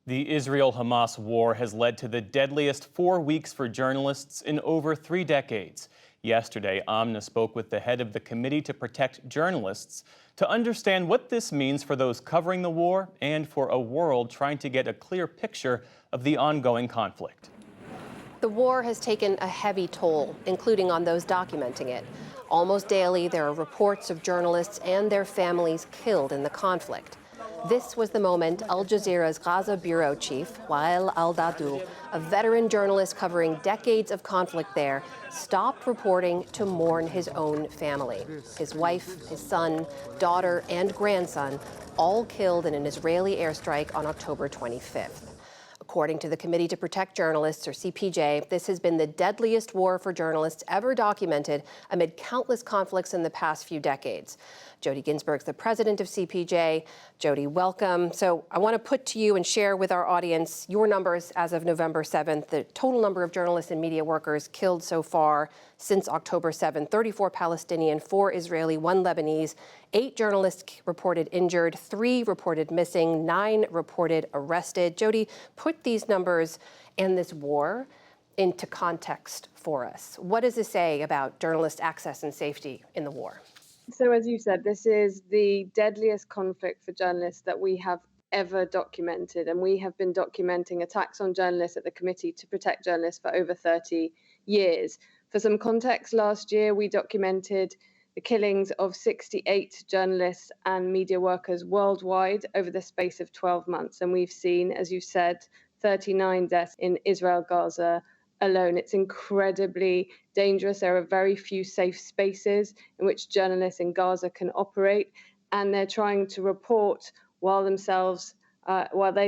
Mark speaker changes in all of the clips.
Speaker 1: The Israel-Hamas war has led to the deadliest 4 weeks for journalists in over 3 decades. Yesterday, Amna spoke with the head of the Committee to Protect Journalists to understand what this means for those covering the war and for a world trying to get a clear picture of the ongoing conflict.
Speaker 2: The war has taken a heavy toll, including on those documenting it. Almost daily, there are reports of journalists and their families killed in the conflict. This was the moment Al Jazeera's Gaza bureau chief, Wael al-Dahdouh, a veteran journalist covering decades of conflict there, stopped reporting to mourn his own family. His wife, his son, daughter, and grandson, all killed in an Israeli airstrike on October 25th. According to the Committee to Protect Journalists, or CPJ, this has been the deadliest war for journalists ever documented amid countless conflicts in the past few decades. Jody Ginsberg's the president of CPJ. Jody, welcome. So I want to put to you and share with our audience your numbers as of November 7th, the total number of journalists and media workers killed so far since October 7th, 34 Palestinian, 4 Israeli, 1 Lebanese, 8 journalists reported injured, 3 reported missing, 9 reported arrested. Jody, put these numbers and this war into context for us. What does this say about journalist access and safety in the war?
Speaker 3: So as you said, this is the deadliest conflict for journalists that we have ever documented. And we have been documenting attacks on journalists at the Committee to Protect Journalists for over 30 years. For some context, last year we documented the killings of 68 journalists and media workers worldwide over the space of 12 months. And we've seen, as you said, 39 deaths in Israel, Gaza alone. It's incredibly dangerous. There are very few safe spaces in which journalists in Gaza can operate, and they're trying to report while they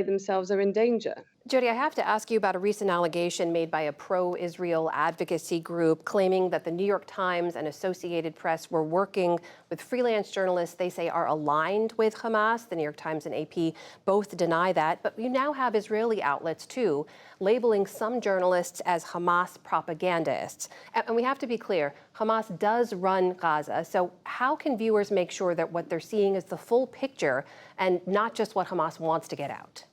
Speaker 3: themselves are in danger.
Speaker 2: Jody, I have to ask you about a recent allegation made by a pro-Israel advocacy group claiming that the New York Times and Associated Press were working with freelance journalists they say are aligned with Hamas. The New York Times and AP both deny that. But you now have Israeli outlets, too, labeling some journalists as Hamas propagandists. And we have to be clear, Hamas does run Gaza. So how can viewers make sure that what they're seeing is the full picture and not just what Hamas wants to get out?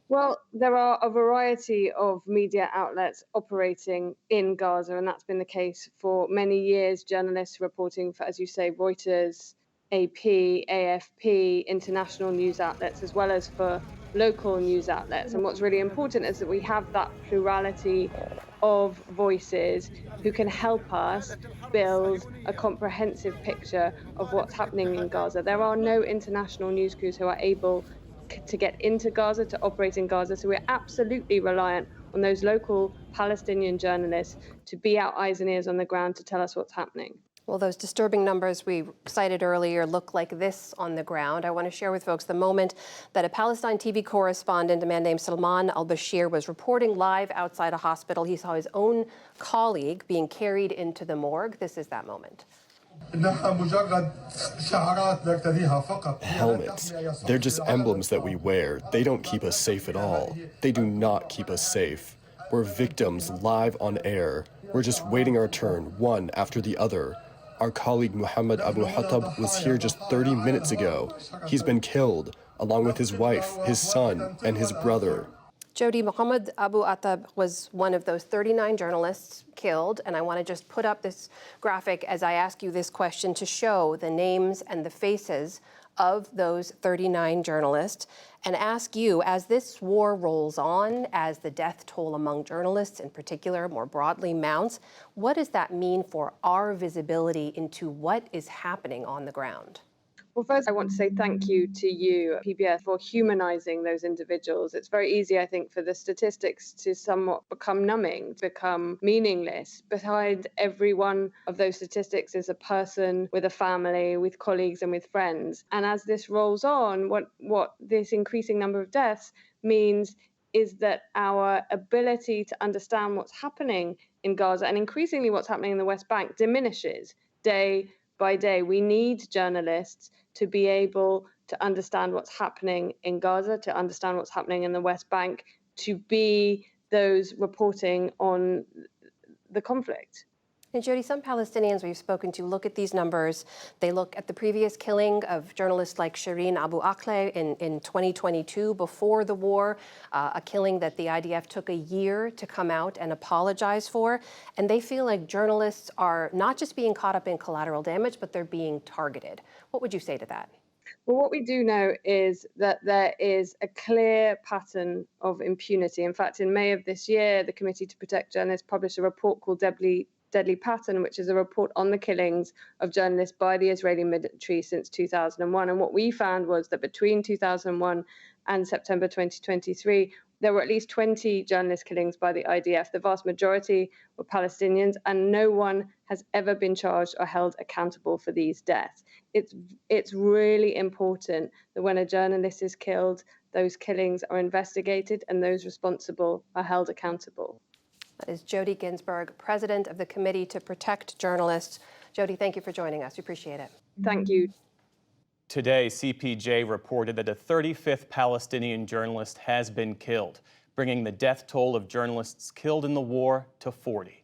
Speaker 3: Well, there are a variety of media outlets operating in Gaza, and that's been the case for many years. Journalists reporting for, as you say, Reuters, AP, AFP, international news outlets, as well as for local news outlets. And what's really important is that we have that plurality of voices who can help us build a comprehensive picture of what's happening in Gaza. There are no international news crews who are able to get into Gaza, to operate in Gaza. So we're absolutely reliant on those local Palestinian journalists to be our eyes and ears on the ground to tell us what's happening.
Speaker 2: Well, those disturbing numbers we cited earlier look like this on the ground. I want to share with folks the moment that a Palestine TV correspondent, a man named Salman al-Bashir, was reporting live outside a hospital. He saw his own colleague being carried into the morgue. This is that moment.
Speaker 4: Helmets. They're just emblems that we wear. They don't keep us safe at all. They do not keep us safe. We're victims live on air. We're just waiting our turn, one after the other. Our colleague Muhammad Abu Hatab was here just 30 minutes ago. He's been killed, along with his wife, his son, and his brother.
Speaker 2: Jody, Muhammad Abu Atab was one of those 39 journalists killed, and I want to just put up this graphic as I ask you this question to show the names and the faces of those 39 journalists and ask you, as this war rolls on, as the death toll among journalists in particular more broadly mounts, what does that mean for our visibility into what is happening on the ground?
Speaker 3: Well, first, I want to say thank you to you, PBS, for humanizing those individuals. It's very easy, I think, for the statistics to somewhat become numbing, to become meaningless. Behind every one of those statistics is a person with a family, with colleagues and with friends. And as this rolls on, what this increasing number of deaths means is that our ability to understand what's happening in Gaza and increasingly what's happening in the West Bank diminishes day by day. We need journalists to be able to understand what's happening in Gaza, to understand what's happening in the West Bank, to be those reporting on the conflict.
Speaker 2: And Jody, some Palestinians we've spoken to look at these numbers. They look at the previous killing of journalists like Shireen Abu Akleh in 2022 before the war, a killing that the IDF took a year to come out and apologize for. And they feel like journalists are not just being caught up in collateral damage, but they're being targeted. What would you say to that?
Speaker 3: Well, what we do know is that there is a clear pattern of impunity. In fact, in May of this year, the Committee to Protect Journalists published a report called Deadly Pattern, which is a report on the killings of journalists by the Israeli military since 2001. And what we found was that between 2001 and September 2023, there were at least 20 journalist killings by the IDF. The vast majority were Palestinians, and no one has ever been charged or held accountable for these deaths. It's really important that when a journalist is killed, those killings are investigated and those responsible are held accountable.
Speaker 2: That is Jody Ginsburg, president of the Committee to Protect Journalists. Jody, thank you for joining us. We appreciate it.
Speaker 3: Thank you.
Speaker 1: Today, CPJ reported that a 35th Palestinian journalist has been killed, bringing the death toll of journalists killed in the war to 40.